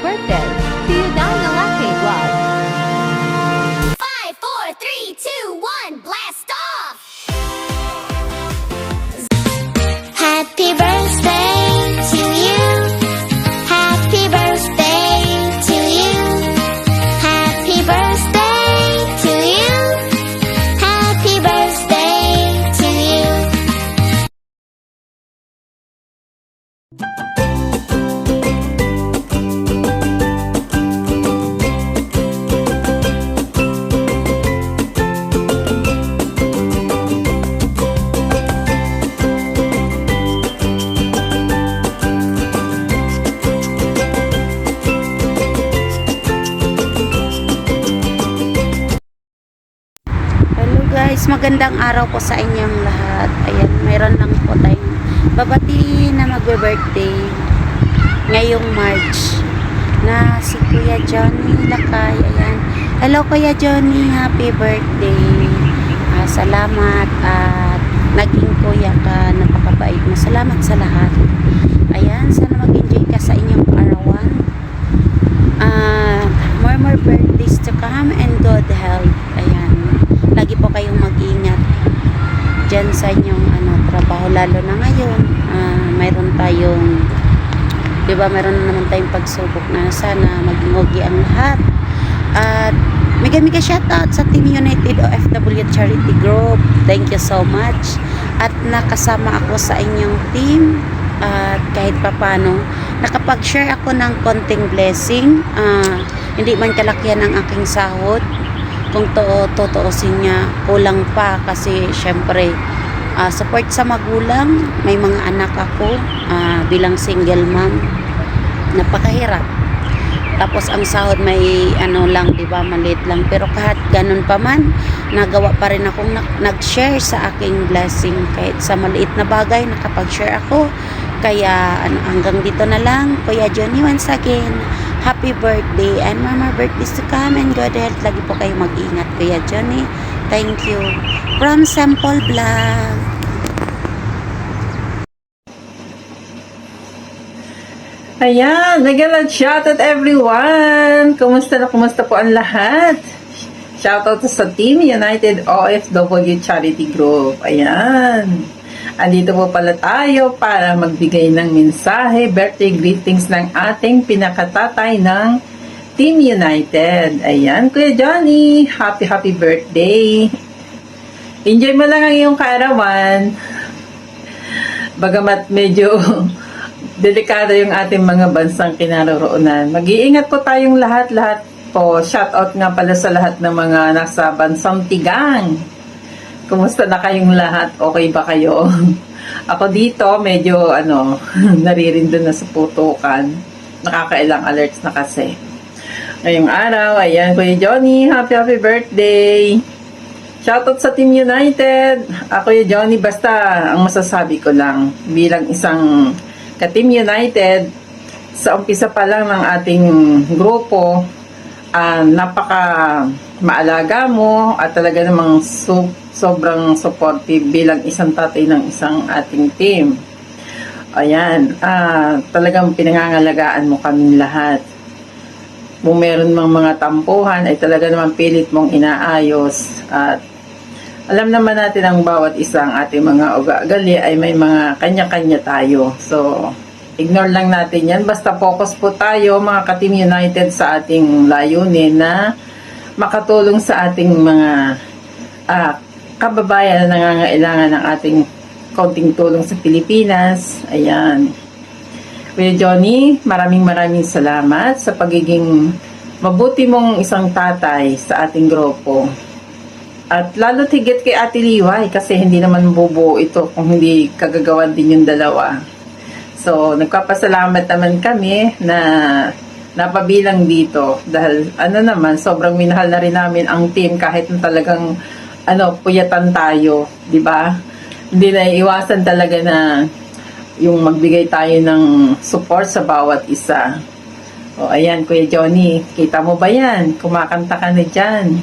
birthday to Unite Lucky Vlog. 5, 4, 3, 2, 1, blast off! Happy birthday to you. Happy birthday to you. Happy birthday to you. Happy birthday to you. Hello guys, magandang araw po sa inyong lahat. Ayan, mayroon lang po tayong babati na magbe-birthday ngayong March na si Kuya Johnny Lakay. Ayan, hello Kuya Johnny, happy birthday. Salamat at naging kuya ka, napakabait mo. Salamat sa lahat. Ayan, sana mag-enjoy ka sa inyong arawan. More birthdays to come and good health. Ayan, lagi po kayong mag-ingat dyan sa inyong trabaho, lalo na ngayon. Mayroon tayong, diba, mayroon na naman tayong pagsubok na sana maging okay ang lahat. At mega shoutout sa Team United OFW Charity Group. Thank you so much. At nakasama ako sa inyong team. At kahit papano, nakapag-share ako ng konting blessing. Hindi man kalakihan ang aking sahod. Kung totoosin niya, kulang pa kasi syempre support sa magulang. May mga anak ako bilang single mom, napakahirap. Tapos ang sahod may lang, diba, maliit lang, pero kahit ganun pa man, nagawa pa rin akong nag-share sa aking blessing. Kahit sa maliit na bagay nakapag-share ako. Kaya hanggang dito na lang. Kuya Johnny, once again, happy birthday and more birthdays to come and good health. Lagi po kayo mag-ingat, Kuya Johnny. Thank you. From Sample Vlog. Ayan, nagalang shoutout everyone! Kumusta po ang lahat? Shoutout sa Team United OFW Charity Group. Ayan. Andito po pala tayo para magbigay ng mensahe, birthday greetings ng ating pinakatatay ng Team United. Ayan, Kuya Johnny, happy birthday! Enjoy mo lang ang iyong kaarawan. Bagamat medyo delikado yung ating mga bansang kinaroroonan. Mag-iingat po tayong lahat po. Shoutout nga pala sa lahat ng mga nasa bansang tigang. Kumusta na kayong lahat? Okay ba kayo? Ako dito, medyo naririndo na sa putukan. Nakakailang alerts na kasi. Ngayong araw, ayan, Kuya Johnny, happy birthday! Shoutout sa Team United. Kuya Johnny, basta ang masasabi ko lang, bilang isang ka-Team United, sa umpisa pa lang ng ating grupo, napaka maalaga mo at talaga namang sobrang supportive bilang isang tatay ng isang ating team. Ayan, talagang pinangangalagaan mo kami lahat. Kung meron mang mga tampuhan, ay talaga naman pilit mong inaayos. At alam naman natin ang bawat isang ating mga ugali ay may mga kanya-kanya tayo. So, ignore lang natin yan. Basta focus po tayo, mga ka-Team United, sa ating layunin na makatulong sa ating mga kababayan na nangangailangan ng ating konting tulong sa Pilipinas. Ayan. Kuya Johnny, maraming salamat sa pagiging mabuti mong isang tatay sa ating grupo. At lalo tigit kay Ate Liway kasi hindi naman bubuo ito kung hindi kagagawan din yung dalawa. So, nagpapasalamat naman kami na napabilang dito dahil naman, sobrang minahal na rin namin ang team kahit talagang puyatan tayo, di ba? Hindi na iwasan talaga na yung magbigay tayo ng support sa bawat isa. O ayan, Kuya Johnny, kita mo ba yan? Kumakanta ka na dyan.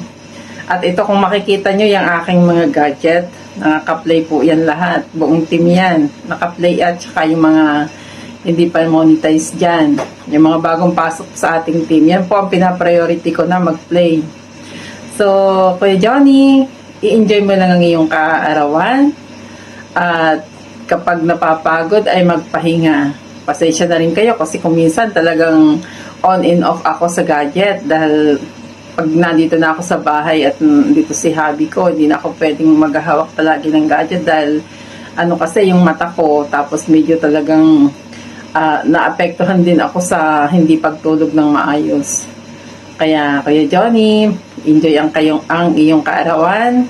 At ito, kung makikita nyo yung aking mga gadget, naka-play po yan lahat. Buong team yan. Naka-play at saka yung mga hindi pa monetize dyan. Yung mga bagong pasok sa ating team, yan po ang pinapriority ko na mag-play. So, Kuya Johnny, i-enjoy mo lang ang iyong kaarawan. At kapag napapagod ay magpahinga. Pasensya na rin kayo kasi kung minsan talagang on and off ako sa gadget dahil pag nandito na ako sa bahay at dito si hubby ko, hindi na ako pwedeng maghahawak palagi ng gadget dahil ano kasi yung mata ko, tapos medyo talagang naapektuhan din ako sa hindi pagtulog ng maayos. Kaya Kuya Johnny, enjoy ang iyong kaarawan.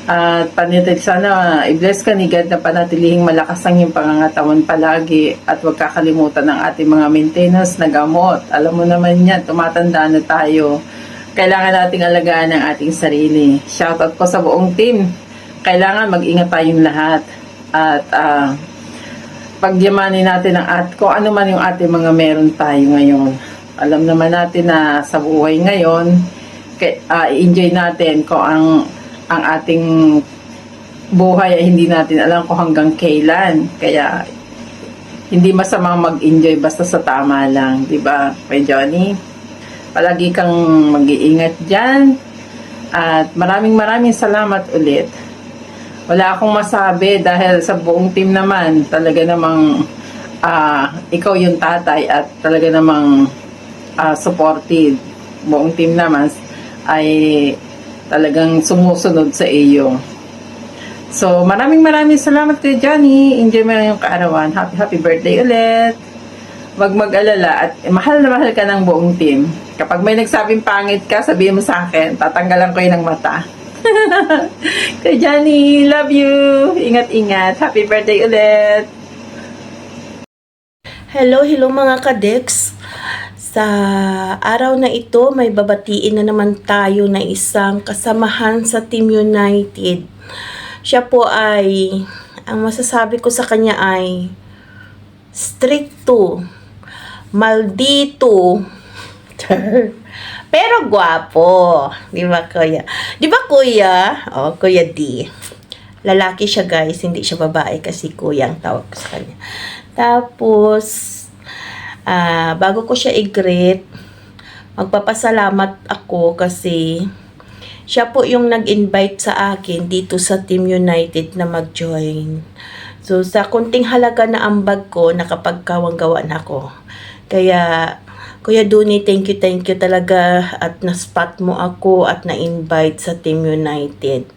At panitig sana i-bless ka ni God na panatilihing malakas ang iyong pangangatawan palagi at huwag kakalimutan ng ating mga maintenance na gamot. Alam mo naman yan, tumatanda na tayo. Kailangan nating alagaan ang ating sarili. Shoutout po sa buong team. Kailangan mag-ingat tayong lahat. At pagyamanin natin kung ano man yung ating mga meron tayo ngayon. Alam naman natin na sa buhay ngayon, enjoy natin kung ang ating buhay ay hindi natin alam kung hanggang kailan. Kaya hindi masamang mag-enjoy basta sa tama lang, di ba, Kuya Johnny? Palagi kang mag-iingat dyan. At maraming salamat ulit. Wala akong masabi dahil sa buong team naman, talaga namang ikaw yung tatay at talaga namang supported. Buong team naman ay talagang sumusunod sa iyo. So, maraming salamat kay Johnny. Enjoy mo lang yung kaarawan. Happy birthday ulit. Wag mag-alala at mahal na mahal ka ng buong team. Kapag may nagsabing pangit ka, sabihin mo sa akin, tatanggalan ko yun ng mata. Kay Johnny, love you. Ingat-ingat. Happy birthday ulit. Hello mga kadeks. Sa araw na ito, may babatiin na naman tayo na isang kasamahan sa Team United. Siya po ay, ang masasabi ko sa kanya ay stricto, maldito, pero gwapo. Di ba, kuya? Di ba, kuya? O, Kuya D. Lalaki siya, guys. Hindi siya babae kasi kuya ang tawag ko sa kanya. Tapos, bago ko siya i-greet, magpapasalamat ako kasi siya po yung nag-invite sa akin dito sa Team United na mag-join. So, sa kunting halaga na ambag ko, nakapagkawang-gawa na ako. Kaya, Kuya Duni, thank you talaga at na-spot mo ako at na-invite sa Team United.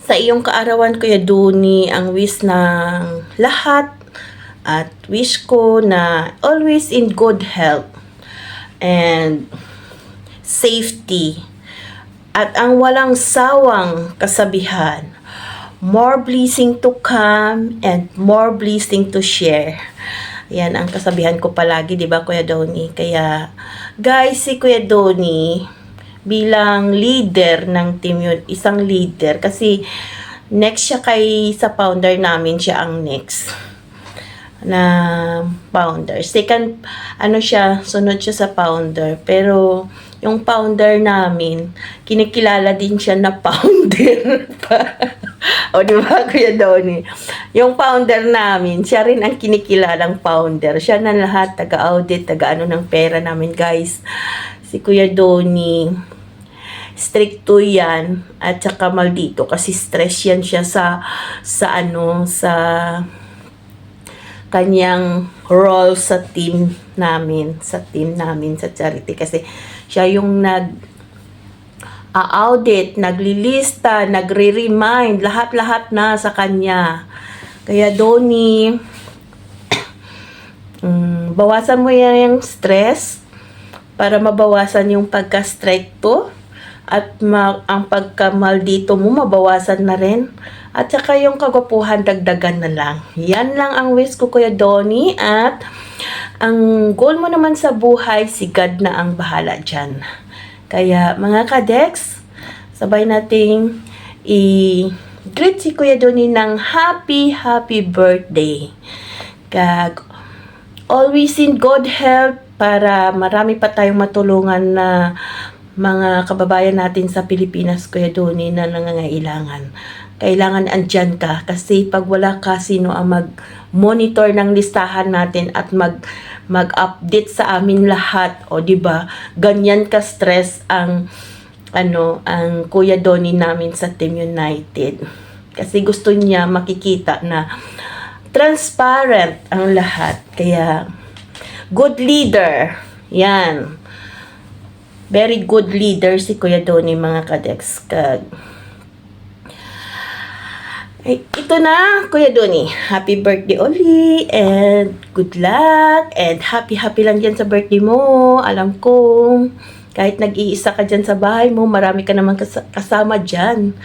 Sa iyong kaarawan, Kuya Duni, ang wish ng lahat at wish ko na always in good health and safety at ang walang sawang kasabihan. More blessing to come and more blessing to share. Yan ang kasabihan ko palagi, di ba, Kuya Doni? Kaya, guys, si Kuya Doni, bilang leader ng team yun, isang leader, kasi next siya sa founder namin, siya ang next na founder. Second, sunod siya sa founder. Pero, yung founder namin, kinikilala din siya na founder pa. O, di ba, Kuya Doni? Yung founder namin, siya rin ang kinikilalang founder. Siya na lahat, taga-audit, taga-ano ng pera namin, guys. Si Kuya Doni, stricto yan, at saka maldito, kasi stress yan siya sa kanyang role sa team namin, sa charity, kasi siya yung audit, naglilista, nagre-remind, lahat na sa kanya. Kaya Doni, bawasan mo yan yung stress para mabawasan yung pagka-stricto at ang pagka-maldito mo mabawasan na rin. At saka yung kagwapuhan, dagdagan na lang. Yan lang ang wish ko, Kuya Doni. At ang goal mo naman sa buhay, si God na ang bahala dyan. Kaya mga kadeks, sabay nating i-greet si Kuya Doni ng happy birthday. Always in good health para marami pa tayong matulungan na mga kababayan natin sa Pilipinas, Kuya Doni, na nangangailangan. kailangan andyan ka. Kasi pag wala ka, sino ang mag-monitor ng listahan natin at mag-update sa amin lahat, o di ba? Ganyan ka stress ang Kuya Donnie namin sa Team United. Kasi gusto niya makikita na transparent ang lahat. Kaya good leader. Yan. Very good leader si Kuya Donnie, mga kadex. Ito na, Kuya Donnie. Happy birthday uli, and good luck, and happy lang dyan sa birthday mo. Alam ko, kahit nag-iisa ka dyan sa bahay mo, marami ka naman kasama dyan.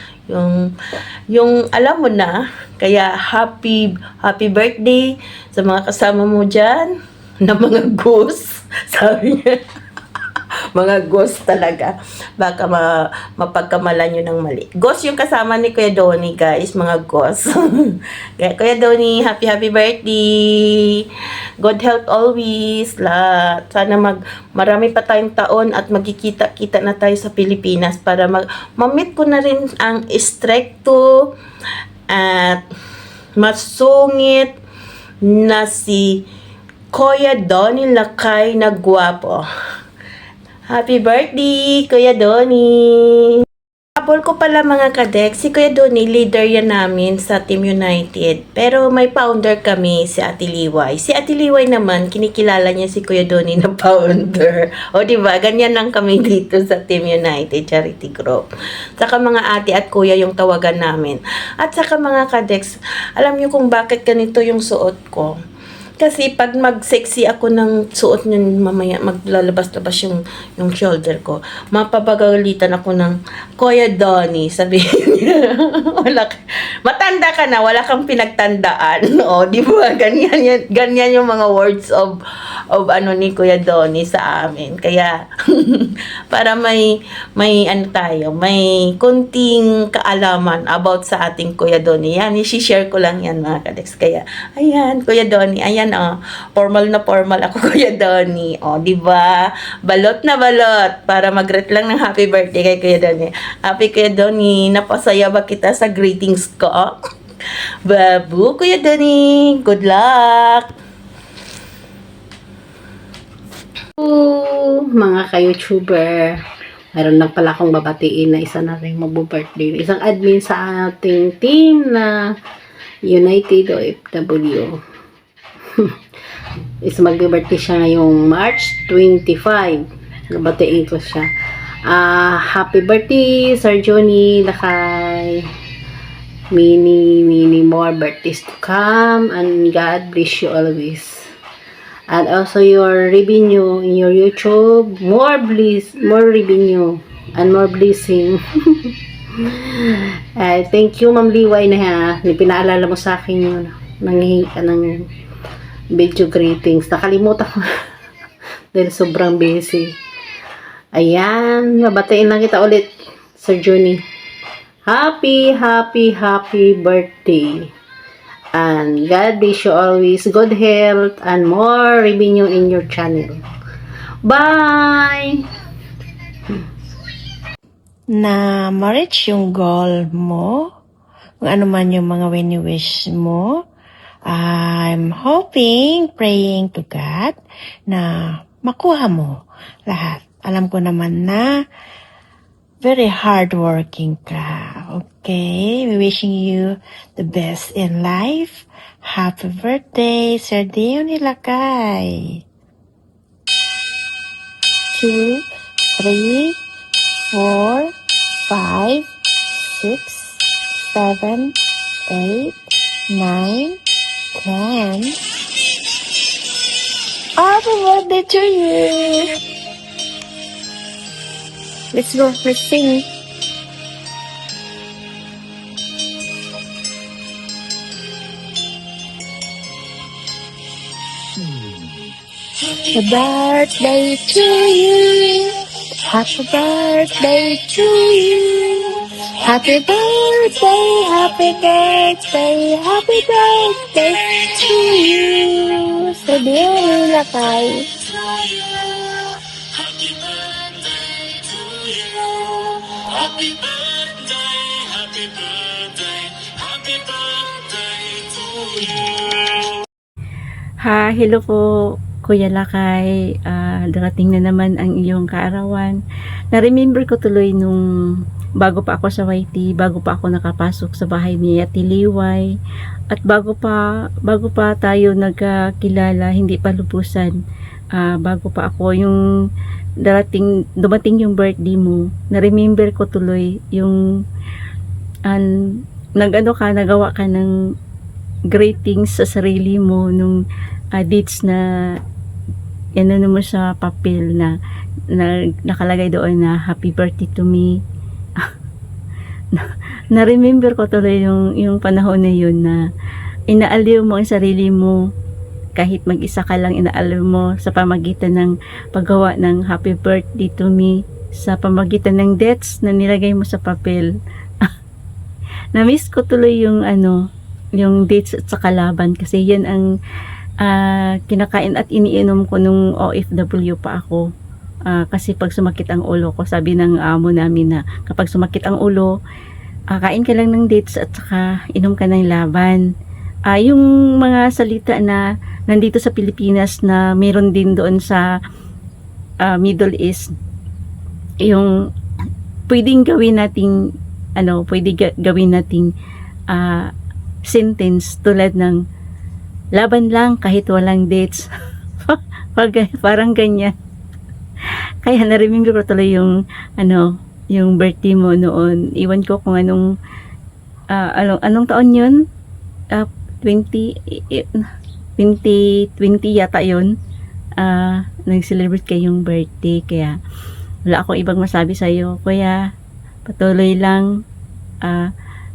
Yung alam mo na, kaya happy birthday sa mga kasama mo dyan, na mga goose, sabi niya. Mga ghost talaga. Baka mapagkamalan nyo ng mali. Ghost yung kasama ni Kuya Donnie, guys. Mga ghost. Kuya Donnie, happy birthday. Good health always. Sana marami pa tayong taon at magkikita-kita na tayo sa Pilipinas para ma-meet ko na rin ang estrekto at masungit na si Kuya Donnie Lakay na gwapo. Happy birthday, Kuya Donnie! Habol ko pala, mga kadek, si Kuya Donnie, leader yan namin sa Team United. Pero may founder kami, si Ate Liway. Si Ate Liway naman, kinikilala niya si Kuya Donnie na founder. O diba, ganyan lang kami dito sa Team United Charity Group. Saka mga ate at kuya yung tawagan namin. At saka mga kadeks, alam niyo kung bakit ganito yung suot ko? Kasi pag mag-sexy ako ng suot nyo, mamaya maglalabas-labas yung shoulder ko. Mapapagalitan ako ng Kuya Donnie, sabihin niya. Matanda ka na, wala kang pinagtandaan. O, di ba? Ganyan yung mga words of ni Kuya Donnie sa amin. Kaya, para may kunting kaalaman about sa ating Kuya Donnie. Yan, i-share ko lang yan, mga kadex. Kaya, ayan, Kuya Donnie, ayan, formal na formal ako, Kuya Donnie. O, di ba? Balot na balot para mag-greet lang ng happy birthday kay Kuya Donnie. Happy Kuya Donnie, napasaya ba kita sa greetings ko? Babu, Kuya Donnie, good luck! Mga ka-YouTuber, mayroon lang pala akong babatiin na isa na rin mag-birthday. Isang admin sa ating team na United OFW. Is mag-birthday siya ngayong March 25. Nabatiin ko siya. Happy birthday, Sir Johnny Lakay. Many more birthdays to come, and God bless you always. And also your revenue in your YouTube, more revenue and more blessing. Thank you, Ma'am Liway, na pinaalala mo sa akin yun. Nanghihingi ka ng video greetings. Nakalimutan ko dahil sobrang busy. Ayan, mabatiin lang kita ulit, Sir Johnny. Happy birthday. And God bless you always. Good health and more revenue in your channel. Bye! Na ma-reach yung goal mo, kung ano man yung mga wini-wish mo, I'm hoping, praying to God na makuha mo lahat. Alam ko naman na very hardworking ka. Okay? We're wishing you the best in life. Happy birthday, Sir Donnie Lakay. 2, 3, 4, 5, 6, 7, 8, 9, 10. Happy birthday to you! Let's go for sing. Happy birthday to you. Happy birthday to you. Happy birthday, happy birthday, happy birthday to you. Sa Donnie Lakay. Happy birthday Hello po, Kuya Lakay. Darating na naman ang iyong kaarawan. Na-remember ko tuloy nung bago pa ako sa YT, bago pa ako nakapasok sa bahay ni Ate Liway, at bago pa tayo nagkakilala, hindi pa lubusan. Bago pa ako yung dumating yung birthday mo, na-remember ko tuloy yung nagawa ka ng greetings sa sarili mo nung dates na inano mo sa papel na nakalagay doon na happy birthday to me. Na-remember ko tuloy yung panahon na yun na inaaliw mo ang sarili mo, kahit mag-isa ka lang inaaliw mo sa pamagitan ng paggawa ng happy birthday to me, sa pamagitan ng dates na nilagay mo sa papel. Na-miss ko tuloy yung dates at sa kalaban, kasi yan ang kinakain at iniinom ko nung OFW pa ako. Kasi pag sumakit ang ulo ko, sabi ng amo namin na kapag sumakit ang ulo, kain ka lang ng dates at saka inom ka ng laban. Yung mga salita na nandito sa Pilipinas na meron din doon sa Middle East, yung pwedeng gawin nating sentence tulad ng laban lang kahit walang dates. Parang ganyan. Kaya na-remember ko tuloy yung birthday mo noon. Iwan ko kung anong taon yun. 2020 yata yun. Nag-celebrate kayong birthday. Kaya wala akong ibang masabi sa'yo. Kuya, patuloy lang.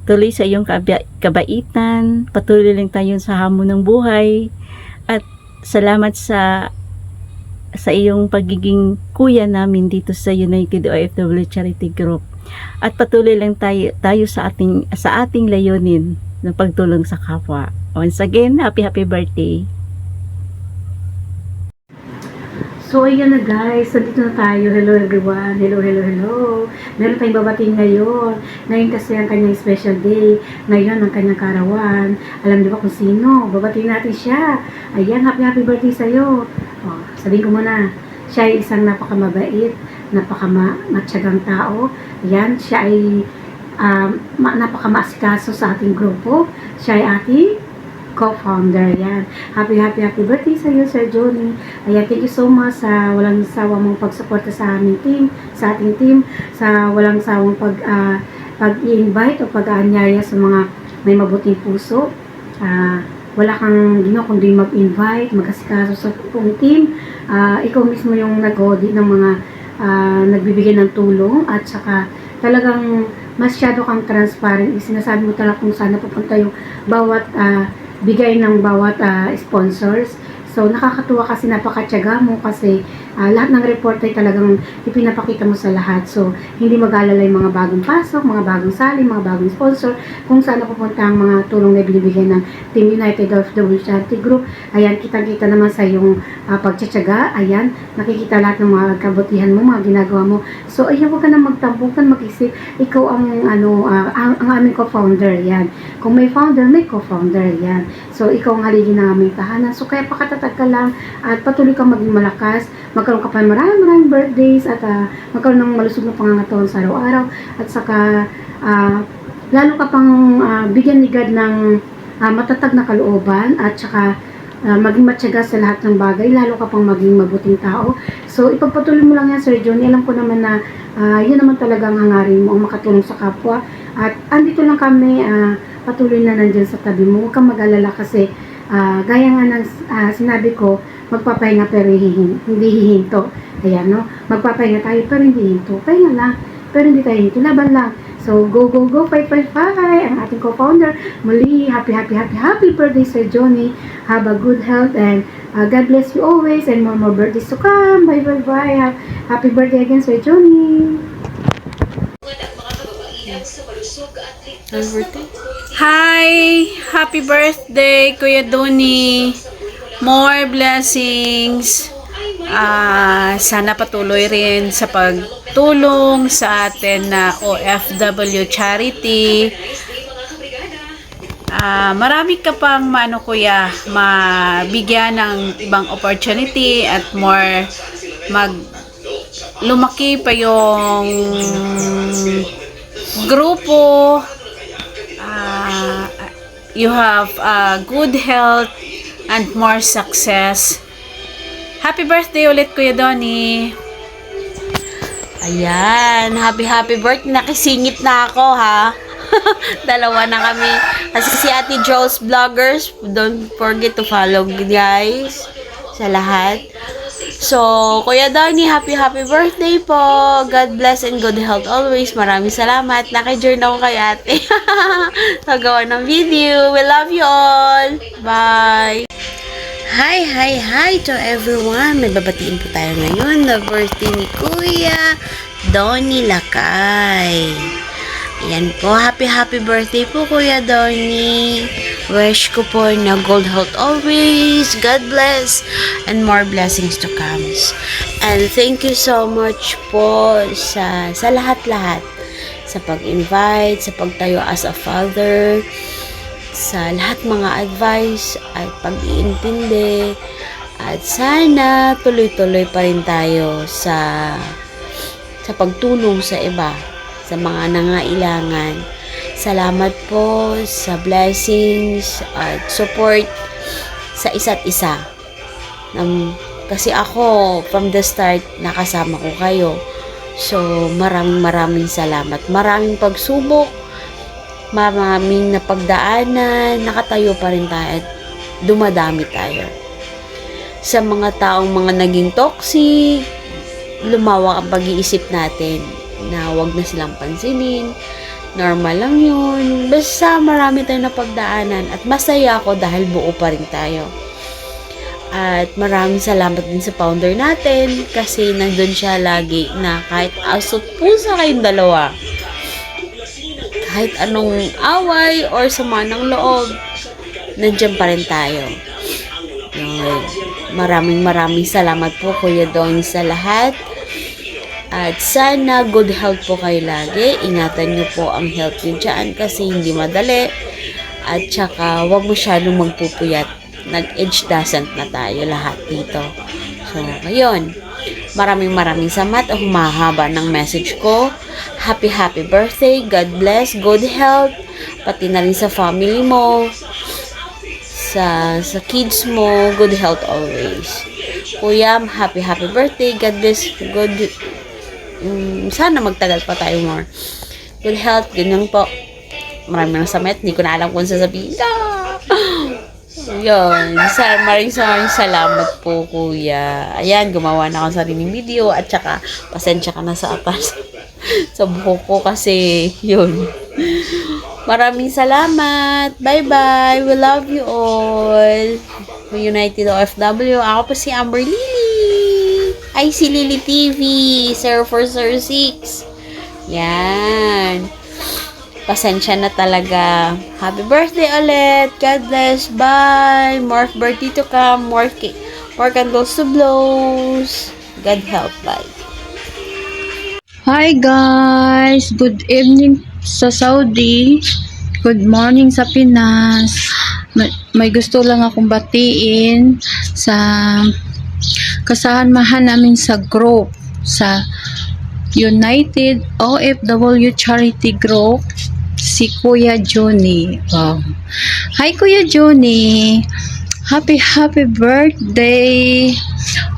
Tuloy sa iyong kabaitan. Patuloy lang tayo sa hamon ng buhay. At salamat sa iyong pagiging kuya namin dito sa United OFW Charity Group. At patuloy lang tayo sa ating layunin ng pagtulong sa kapwa. Once again, happy birthday. So, ayan na guys. Nandito na tayo. Hello everyone. Hello. Meron tayong babating ngayon. Ngayon kasi ang kanyang special day. Ngayon ang kanyang karawan. Alam niyo ba kung sino? Babating natin siya. Ayan, happy birthday sa'yo. Sabihin ko muna, siya ay isang napakamabait, napakamatyagang tao. Ayan, siya ay napakamasikaso sa ating grupo. Siya ay ating co-founder. Yan. Happy birthday sa iyo, Sir Johnny. Ayan, thank you so much sa walang sawang mong pagsuporta sa aming team, sa ating team, sa walang sawang pag-i-invite o pag-aanyaya sa mga may mabuting puso. Wala kang kundi mag-invite, mag-asikaso sa buong team. Ikaw mismo yung nag-audit ng mga nagbibigay ng tulong, at saka talagang masyado kang transparent. Sinasabi mo talaga kung saan napupunta yung bawat bigay ng bawat sponsors. So, nakakatuwa kasi napakatyaga mo, kasi lahat ng report ay talagang ipinapakita mo sa lahat. So, hindi mag-alala yung mga bagong pasok, mga bagong sali, mga bagong sponsor, kung saan napupunta ang mga tulong na binibigay ng Team United OFW Charity Group. Ayan, kita-kita naman sa iyong pagtsatsaga. Ayan, nakikita lahat ng mga kabutihan mo, mga ginagawa mo. So, ayan, huwag ka na magtampukan, mag-isip. Ikaw ang aming co-founder. Yan. Kung may founder, may co-founder. Yan. So, ikaw ang haligi ng aming tahanan. So, kaya pakatatag ka lang at patuloy kang maging malakas. Magkaroon ka pa maraming birthdays at magkaroon ng malusog na pangangatawan sa araw-araw. At saka, lalo ka pang bigyan ni God ng matatag na kalooban, at saka maging matyaga sa lahat ng bagay, lalo ka pang maging mabuting tao. So, ipagpatuloy mo lang yan, Sir Johnny. Alam ko naman na yun naman talagang hangarin mo, ang makatulong sa kapwa. At andito lang kami, patuloy na nandyan sa tabi mo. Huwag kang mag-alala, kasi gaya nga ng sinabi ko, magpapahinga pero hindi hihinto. Ayan, no? Magpapahinga tayo pero hindi hihinto. Pahinga lang, pero hindi tayo hihinto. Laban lang. So, go, 555, ang ating co-founder. Muli, happy birthday, Sir Johnny. Have a good health, and God bless you always, and more birthdays to come. Bye. Happy birthday again, Sir Johnny. Hi! Happy birthday, Kuya Donnie. More blessings. Sana patuloy rin sa pagtulong sa atin na OFW charity. marami ka pang kuya, mabigyan ng ibang opportunity at more lumaki pa yung grupo. You have good health and more success. Happy birthday ulit, Kuya Donnie. Ayan, happy birthday. Nakisingit na ako, ha? Dalawa na kami. Kasi si Ate Joel's Vloggers, don't forget to follow, guys, sa lahat. So, Kuya Donnie, happy birthday po. God bless and good health always. Maraming salamat. Naki-join ako kay ate. Nagawa ng video. We love you all. Bye. Hi to everyone. May babatiin po tayo ngayon na birthday ni Kuya Donnie Lakay. Ayan po, happy birthday po, Kuya Donnie. Wish ko po na gold health always, God bless, and more blessings to come. And thank you so much po sa lahat-lahat. Sa pag-invite, sa pagtayo as a father, sa lahat mga advice at pag-iintindi. At sana tuloy-tuloy pa rin tayo sa pagtulong sa iba, sa mga nangailangan. Salamat po sa blessings at support sa isa't isa. Kasi ako, from the start, nakasama ko kayo. So, maraming salamat. Maraming pagsubok, maraming napagdaanan, nakatayo pa rin tayo at dumadami tayo. Sa mga taong mga naging toxic, lumawak ang pag-iisip natin na wag na silang pansinin. Normal lang yun. Basta marami tayong napagdaanan at masaya ako dahil buo pa rin tayo. At maraming salamat din sa founder natin kasi nandun siya lagi na kahit asot pusa kayong dalawa, kahit anong away or sama ng loob, nandiyan pa rin tayo. Yun. Maraming salamat po, Kuya Donnie, sa lahat. At sana good health po kayo lagi. Ingatan nyo po ang health nyo dyan kasi hindi madali. At saka huwag masyadong magpupuyat. Nag-age doesn't na tayo lahat dito. So, ngayon, maraming salamat. Humahaba ng message ko. Happy birthday. God bless. Good health. Pati na rin sa family mo. Sa kids mo. Good health always. Kuya, happy birthday. God bless. Sana magtagal pa tayo more. Good health, ganyan po. Maraming salamat. Hindi ko na alam kung sasabihin. Yun. Maraming salamat po, Kuya. Ayan, gumawa na ako sa sariling video at saka pasensya ka na sa atas sa buhok ko kasi yun. Maraming salamat. Bye-bye. We love you all. United OFW. Ako po si Amber Lily. Ay, si Lily TV, 0406. Yan. Pasensya na talaga. Happy birthday ulit. God bless. Bye. More birthday to come. More candles to blows. God help. Bye. Hi guys. Good evening sa Saudi. Good morning sa Pinas. May gusto lang akong batiin sa kasamahan namin sa group, sa United OFW Charity Group, si Kuya Johnny. Hi Kuya Johnny, happy birthday.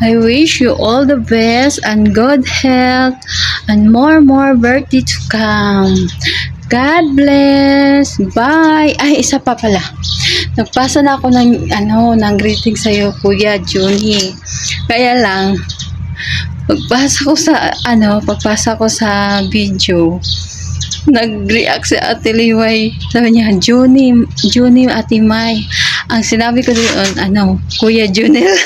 I wish you all the best and good health and more birthday to come. God bless. Bye. Ay, isa pa pala. Nagpasa na ako ng greeting sa'yo, Kuya Johnny. Kaya lang, pagpasa ko sa video, nag-react si Ate Liway. Sabi niya, Johnny, Ate May. Ang sinabi ko doon, Kuya Junel.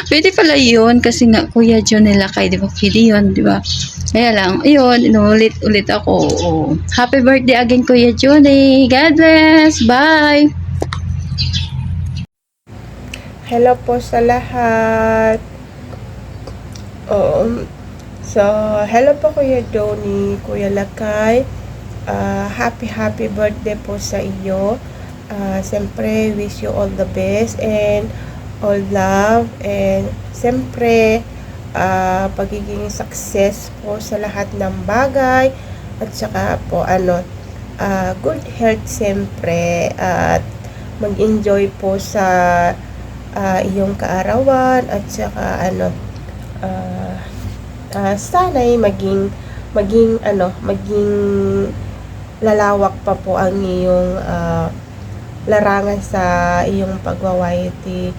Pwede pala yun, kasi nga, Kuya Junel Lakay, di ba? Pwede yun, di ba? Kaya lang, ayun, inulit ako. Happy birthday again, Kuya Johnny. God bless. Bye. Hello po sa lahat. So, hello po Kuya Donnie, Kuya Lakay. happy birthday po sa iyo. Siyempre, wish you all the best and all love. And siyempre, pagiging success po sa lahat ng bagay. At saka po, good health siyempre. At mag-enjoy po sa iyong kaarawan. At saka, sana'y maging lalawak pa po ang iyong larangan sa iyong pagwa-YT,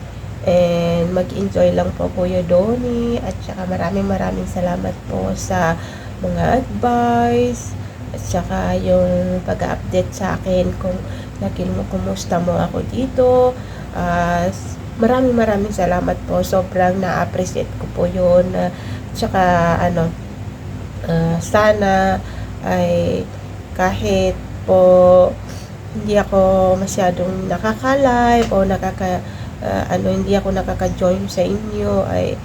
and mag-enjoy lang po Kuya Donnie. At saka maraming salamat po sa mga advice at saka yung pag-update sa akin kung kumusta mo ako dito. Maraming salamat po, sobrang na-appreciate ko po yun. At saka sana ay kahit po hindi ako masyadong nakaka-live o hindi ako nakaka-join sa inyo, ay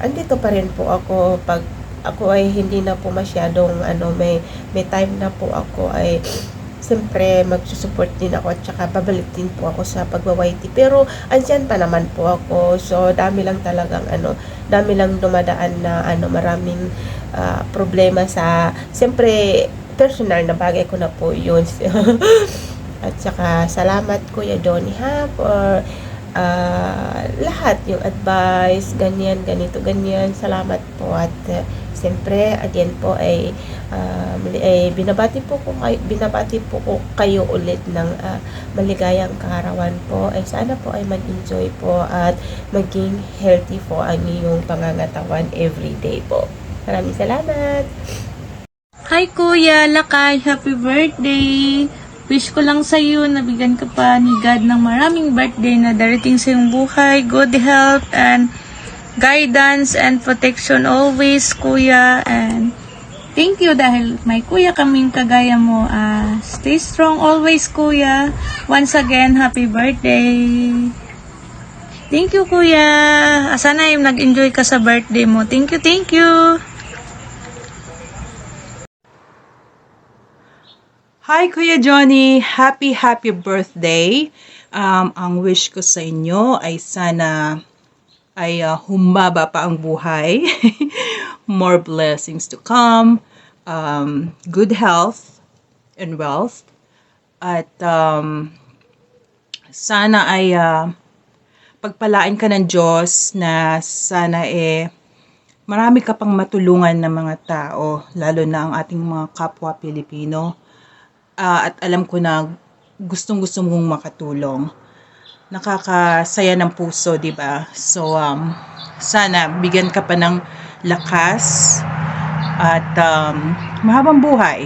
andito pa rin po ako. Pag ako ay hindi na po masyadong may time na po ako, ay siyempre magsusupport din ako at saka babalik din po ako sa pagwa-YT. Pero andyan pa naman po ako. So dami lang dumadaan na maraming problema sa, siyempre personal na bagay ko na po yun. At saka salamat Kuya Donnie for lahat yung advice, ganito, salamat po. At siyempre again po ay binabati po ko kayo ulit ng maligayang kaarawan po. Ay sana po ay mag-enjoy po at maging healthy po ang iyong pangangatawan everyday po. Maraming salamat. Hi Kuya Lakay, happy birthday! Wish ko lang sa iyo na bigyan ka pa ni God ng maraming birthday na darating sa iyong buhay, good health and guidance and protection always, Kuya. And thank you dahil may kuya kaming kagaya mo. Stay strong always, Kuya. Once again, happy birthday! Thank you, Kuya. Sana yung nag-enjoy ka sa birthday mo. Thank you. Hi Kuya Johnny, happy birthday. Ang wish ko sa inyo ay sana ay humaba pa ang buhay. More blessings to come. Good health and wealth. At sana ay pagpalain ka ng Diyos na sana marami ka pang matulungan ng mga tao, lalo na ang ating mga kapwa Pilipino. At alam ko na gustong-gusto mong makatulong. Nakakasaya ng puso, di ba? So, sana bigyan ka pa ng lakas at mahabang buhay.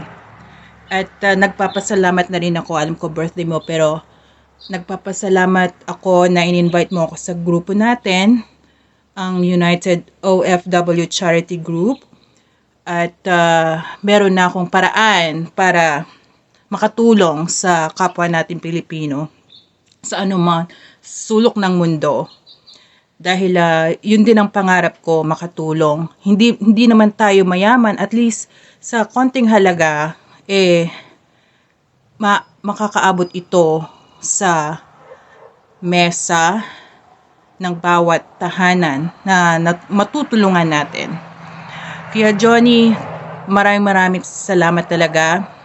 At nagpapasalamat na rin ako. Alam ko birthday mo, pero nagpapasalamat ako na in-invite mo ako sa grupo natin, ang United OFW Charity Group. At meron na akong paraan para makatulong sa kapwa natin Pilipino sa anumang sulok ng mundo. Dahil yun din ang pangarap ko, makatulong. Hindi naman tayo mayaman, at least sa konting halaga, makakaabot ito sa mesa ng bawat tahanan na matutulungan natin. Kaya Johnny, maraming salamat talaga.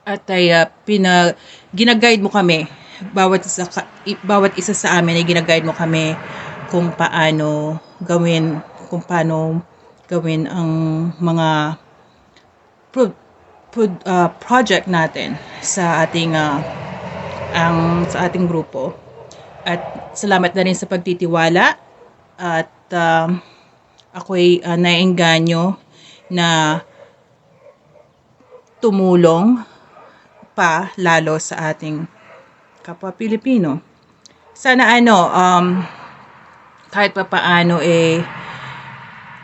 At ay ginaguide mo kami, bawat isa sa amin ay ginaguide mo kami kung paano gawin ang mga project natin sa ating grupo. At salamat na rin sa pagtitiwala, at ako'y naengganyo na tumulong pa lalo sa ating kapwa Pilipino. Sana kahit pa paano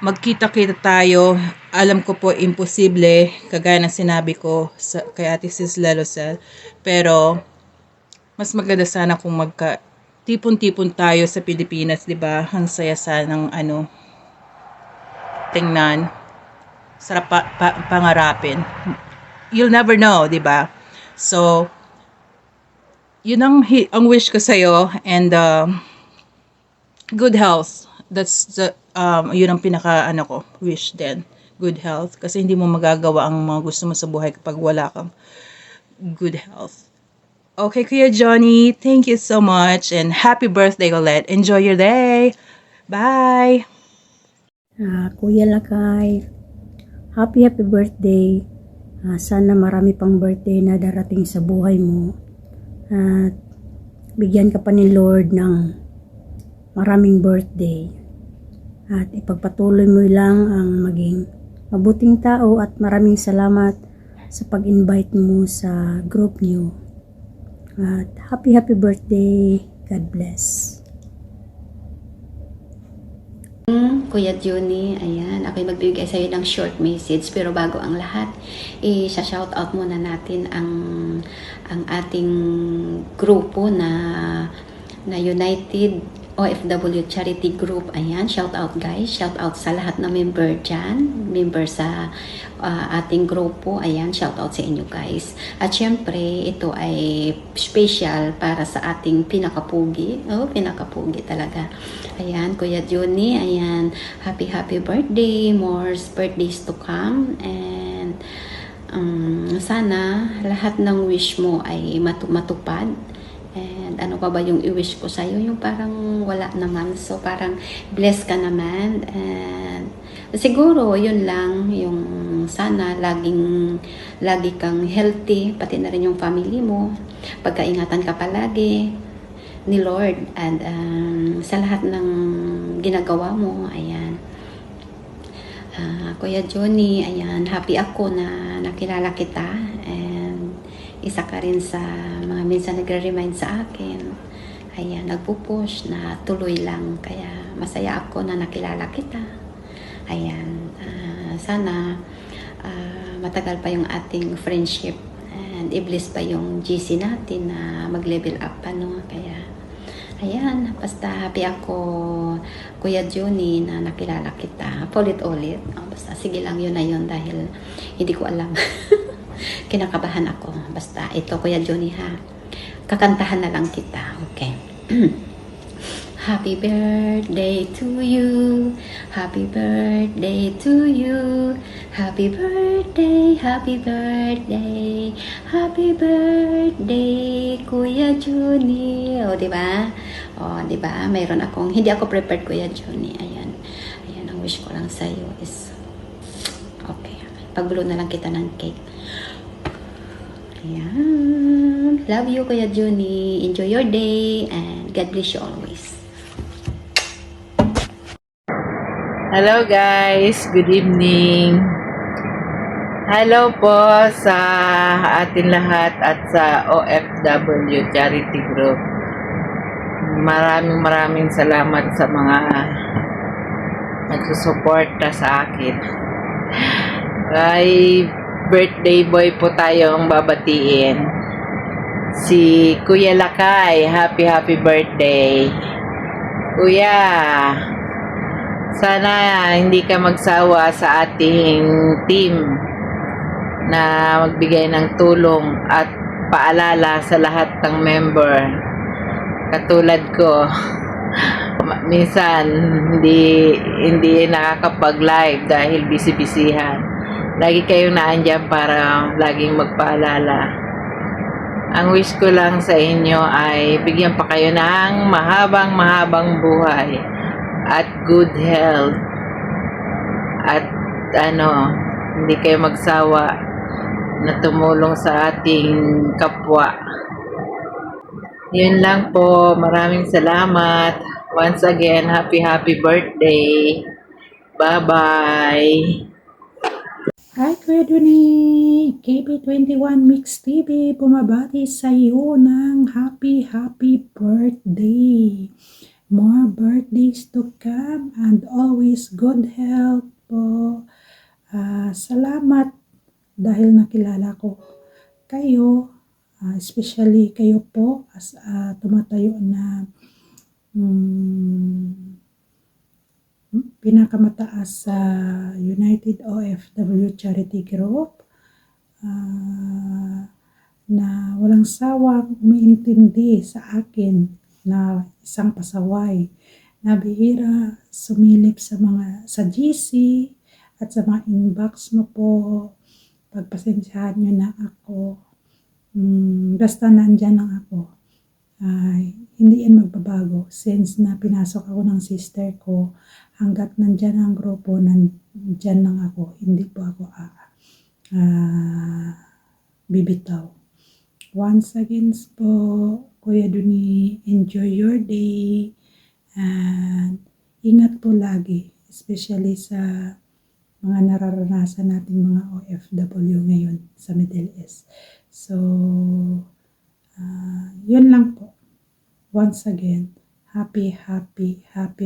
magkita-kita tayo. Alam ko po imposible, kagaya ng sinabi ko kay Ate Sis Lalosel, pero mas maganda sana kung tipon-tipon tayo sa Pilipinas, 'di ba? Ang saya sanang tingnan, sarap pangarapin. you'll never know, di ba? So, yun ang wish ko sa'yo, and good health. That's yun ang pinaka wish din. Good health. Kasi hindi mo magagawa ang mga gusto mo sa buhay kapag wala kang good health. Okay, Kuya Johnny, thank you so much, and happy birthday ulit. Enjoy your day. Bye! Kuya Lakay, happy birthday. Sana marami pang birthday na darating sa buhay mo. At bigyan ka pa ni Lord ng maraming birthday. At ipagpatuloy mo lang ang maging mabuting tao, at maraming salamat sa pag-invite mo sa group niyo. At happy birthday. God bless. Kuya Johnny, ayan, ako'y magbibigay sa'yo ng short message, pero bago ang lahat, i-shoutout muna natin ang ating grupo na United OFW Charity Group. Ayan, shout out guys, shout out sa lahat na member dyan, member sa ating grupo. Ayan, shout out sa inyo guys. At syempre, ito ay special para sa ating pinakapugi. Pinakapugi talaga. Ayan, Kuya Johnny, ayan, happy birthday, more birthdays to come, and sana lahat ng wish mo ay matupad. And ano pa ba yung i-wish ko sa'yo? Yung parang wala naman. So, parang blessed ka naman. And siguro, yun lang. Yung sana lagi kang healthy. Pati na rin yung family mo. Pagkaingatan ka palagi ni Lord. And sa lahat ng ginagawa mo, ayan. Kuya Johnny, ayan. Happy ako na nakilala kita. And isa ka rin sa mga minsan nagre-remind sa akin. Ayan, nagpupush na tuloy lang. Kaya masaya ako na nakilala kita. Ayan, sana matagal pa yung ating friendship, and i-bless pa yung GC natin na mag-level up pa, no? Kaya, ayan, basta happy ako, Kuya Johnny, na nakilala kita. Ulit-ulit. Basta sige lang, yun na yun, dahil hindi ko alam. Kinakabahan ako. Basta ito, Kuya Johnny, ha. Kakantahan na lang kita. Okay. Happy birthday to you. Happy birthday to you. Happy birthday, happy birthday. Happy birthday, Kuya Johnny. O, diba? O, diba? Mayroon akong, hindi ako prepared, Kuya Johnny. Ayan. Ayan, ang wish ko lang sa'yo is, okay. Pagbulo na lang kita ng cake. Ayan. Love you, Kuya Johnny. Enjoy your day, and God bless you always. Hello guys, good evening. Hello po sa atin lahat at sa OFW Charity Group. Maraming salamat sa mga nagsusuporta sa akin. Ay, birthday boy po tayong babatiin. Si Kuya Lakay, happy birthday. Kuya, sana hindi ka magsawa sa ating team na magbigay ng tulong at paalala sa lahat ng member. Katulad ko, minsan hindi nakakapag-live dahil busy-busyhan. Lagi kayong naandyan para laging magpaalala. Ang wish ko lang sa inyo ay bigyan pa kayo ng mahabang buhay at good health, at hindi kayo magsawa na tumulong sa ating kapwa. Yun lang po. Maraming salamat. Once again, happy birthday. Bye-bye. Hi Kuya Johnny, KB21 Mix TV, bumabati sa iyo ng happy birthday. More birthdays to come and always good health po. Salamat dahil nakilala ko kayo, especially kayo po as tumatayo na pinakamataas sa United OFW Charity Group. na walang sawang umiintindi sa akin na isang pasaway. Nabihira sumilip sa GC at sa mga inbox mo po. Pagpasensyahan nyo na ako. Basta nandyan lang ako. Hindi yan magbabago since na pinasok ako ng sister ko. Hanggat nandyan ang grupo, nandyan lang ako. Hindi po ako bibitaw. Once again po, Kuya Duni, enjoy your day. And ingat po lagi, especially sa mga nararanasan nating mga OFW ngayon sa Middle East. So, yun lang po. Once again, happy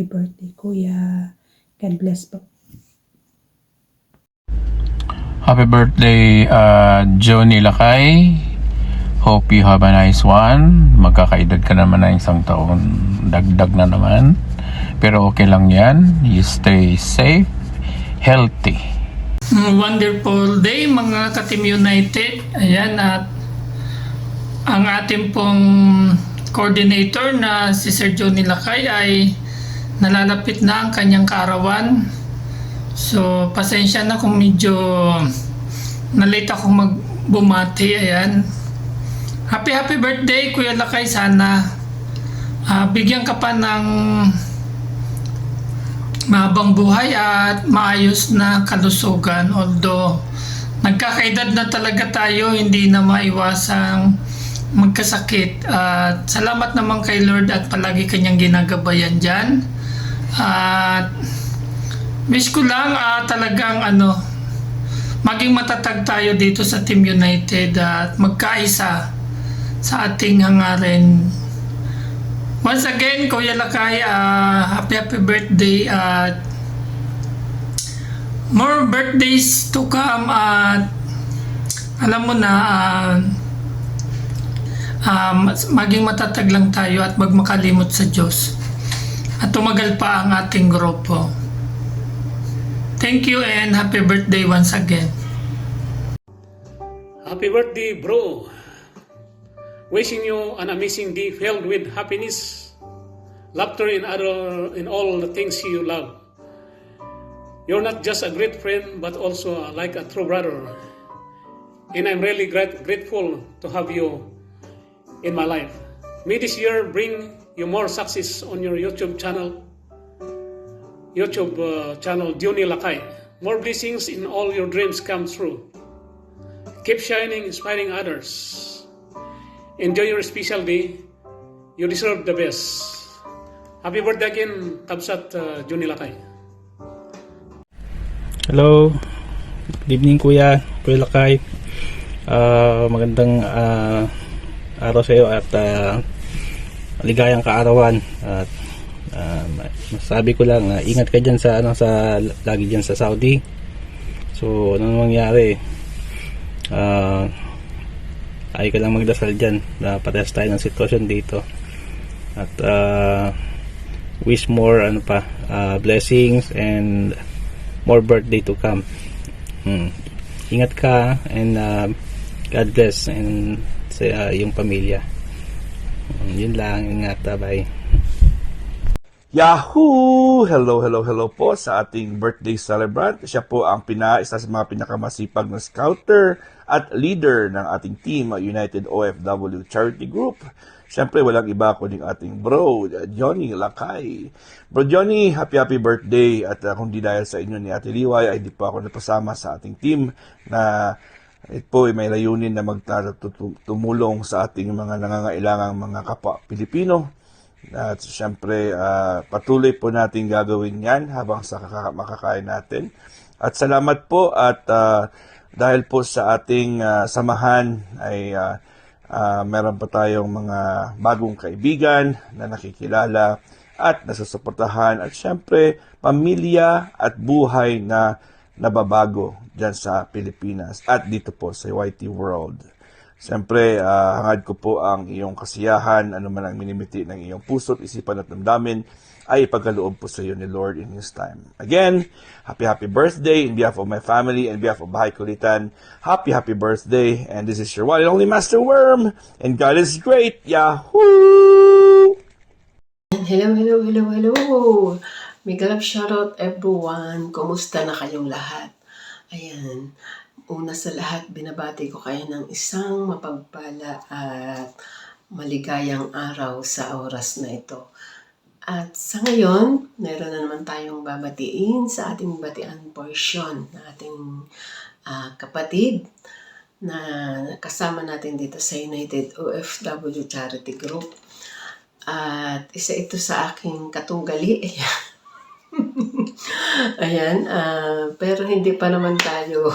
birthday, Kuya. God bless po. Happy birthday, Johnny Lakay. Hope you have a nice one. Magkakaedad ka naman na isang taon. Dagdag na naman. Pero okay lang yan. You stay safe, healthy. Wonderful day mga ka-Team United. Ayan, at ang ating pong coordinator na si Sir Johnny Lakay ay nalalapit na ang kanyang kaarawan. So, pasensya na kung medyo na-late akong magbumati. Ayan. Happy birthday, Kuya Lakay. Sana bigyan ka pa ng mahabang buhay at maayos na kalusugan. Although, nagkakaedad na talaga tayo, hindi na maiwasang magkasakit. At salamat naman kay Lord at palagi kanyang ginagabayan dyan. At wish ko lang talagang maging matatag tayo dito sa Team United at magkaisa sa ating hangarin. Once again, Kuya Lakay, happy birthday at more birthdays to come. At alam mo na, maging matatag lang tayo at magmakalimot sa Diyos at tumagal pa ang ating grupo. Thank you and happy birthday once again. Happy birthday, bro. Wishing you an amazing day filled with happiness, laughter, and all the things you love. You're not just a great friend, but also like a true brother. And I'm really grateful to have you in my life. May this year bring you more success on your YouTube channel, Johnny Lakay. More blessings in all your dreams come true. Keep shining, inspiring others. Enjoy your special day. You deserve the best. Happy birthday again, Kabsat Johnny Lakay. Hello. Good evening, Kuya Lakay. Magandang araw sa iyo at ligayang kaarawan. At masabi ko lang, ingat ka diyan sa lagi diyan sa Saudi. So, anong mangyari? Ay ka lang magdasal dyan na parehas tayo ng sitwasyon dito at wish more blessings and more birthday to come. Ingat ka and God bless and sa iyong pamilya. Yun lang, ingat, bye. Yahoo! Hello po sa ating birthday celebrant. Siya po ang isa sa mga pinakamasipag na scouter at leader ng ating team, United OFW Charity Group. Siyempre, walang iba kundi ating bro, Johnny Lakay. Bro Johnny, happy birthday. At kung di dahil sa inyo ni Ate Liway, ay di po ako napasama sa ating team na ito ay may layunin na tumulong sa ating mga nangangailangang mga kapwa Pilipino. At siyempre, patuloy po natin gagawin yan habang sa makakain natin. At salamat po at dahil po sa ating samahan ay meron pa tayong mga bagong kaibigan na nakikilala at nasusuportahan. At siyempre, pamilya at buhay na nababago dyan sa Pilipinas at dito po sa YT World. Siyempre, hangad ko po ang iyong kasiyahan, ano man ang minimiti ng iyong puso't isipan at damdamin, ay ipagkaloob po sa iyo ni Lord in His time. Again, happy birthday in behalf of my family and behalf of Bahay Kulitan. Happy birthday, and this is your one and only Master Worm, and God is great. Yahoo! Hello. Mega love shoutout everyone. Kumusta na kayong lahat? Ayan. Una sa lahat, binabati ko kayo ng isang mapagpala at maligayang araw sa oras na ito. At sa ngayon, meron na naman tayong babatiin sa ating batian portion na ating kapatid na kasama natin dito sa United OFW Charity Group. At isa ito sa aking katunggali. Ayan, pero hindi pa naman tayo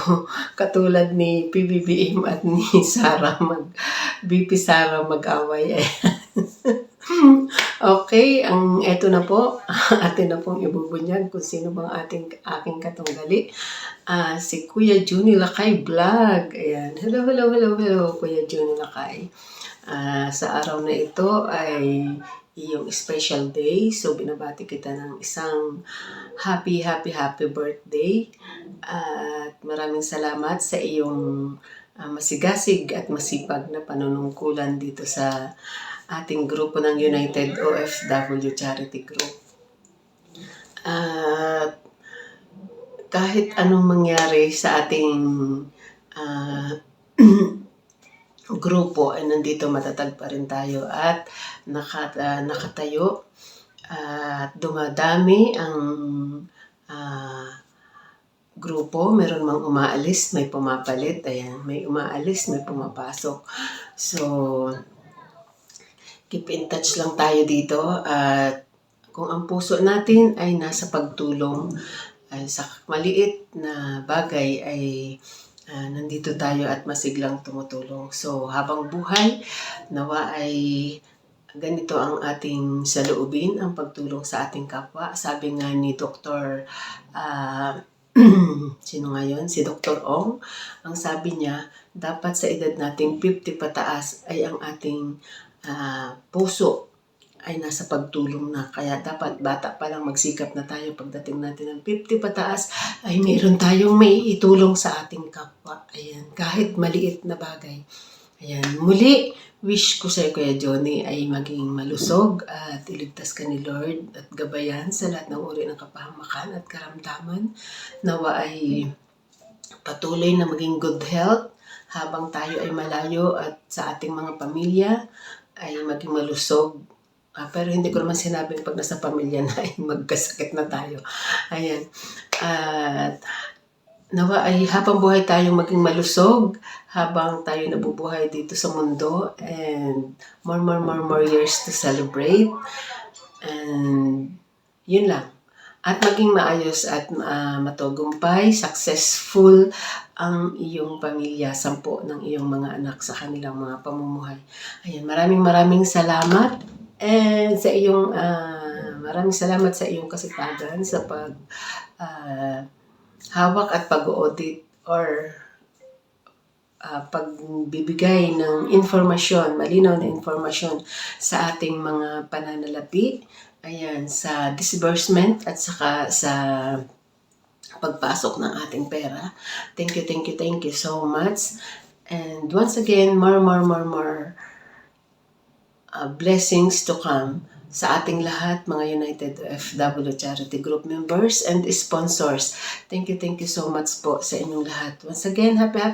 katulad ni PBBM at ni BP Sara mag-away. Okay, eto na po, atin na pong ibubunyag kung sino bang aking katunggali. Si Kuya Juni Lakay Vlog. Ayan, hello, Kuya Juni Lakay. Sa araw na ito ay iyong special day. So, binabati kita ng isang happy birthday. At maraming salamat sa iyong masigasig at masipag na panunungkulan dito sa ating grupo ng United OFW Charity Group. At kahit anong mangyari sa ating grupo ay nandito matatag pa rin tayo at nakatayo at dumadami ang grupo. Meron mang umaalis, may pumapalit. Ayan, may umaalis, may pumapasok. So, keep in touch lang tayo dito at kung ang puso natin ay nasa pagtulong sa maliit na bagay ay nandito tayo at masiglang tumutulong. So, habang buhay, nawa ay ganito ang ating saloobin, ang pagtulong sa ating kapwa. Sabi nga ni Dr. Sino nga yun? Si Dr. Ong. Ang sabi niya, dapat sa edad nating 50 pataas ay ang ating puso ay nasa pagtulong na. Kaya dapat bata pa lang magsikap na tayo pagdating natin ng 50 pataas ay meron tayong may itulong sa ating kapwa. Ayan, kahit maliit na bagay. Ayan, muli, wish ko sa Kuya Johnny ay maging malusog at iligtas ka ni Lord at gabayan sa lahat ng uri ng kapahamakan at karamdaman. Nawa ay patuloy na maging good health habang tayo ay malayo at sa ating mga pamilya ay maging malusog. Pero hindi ko naman sinabing pag nasa pamilya na ay magkasakit na tayo. Ayan. At nawa ay habang buhay tayong maging malusog, habang tayo nabubuhay dito sa mundo, and more years to celebrate. And yun lang. At maging maayos at matagumpay, successful ang iyong pamilya, 10 ng iyong mga anak sa kanilang mga pamumuhay. Ayan, maraming salamat. And sa iyong, maraming salamat sa iyong kasipagan sa hawak at pag-audit or pagbibigay ng informasyon, malinaw na informasyon sa ating mga pananalapi. Ayan, sa disbursement at saka sa pagpasok ng ating pera. Thank you so much. And once again, more blessings to come sa ating lahat, mga United OFW Charity Group members and sponsors. Thank you so much po sa inyong lahat. Once again, happy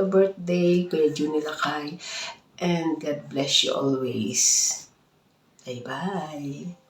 birthday, Kuya Juni Lakay, and God bless you always. Bye-bye.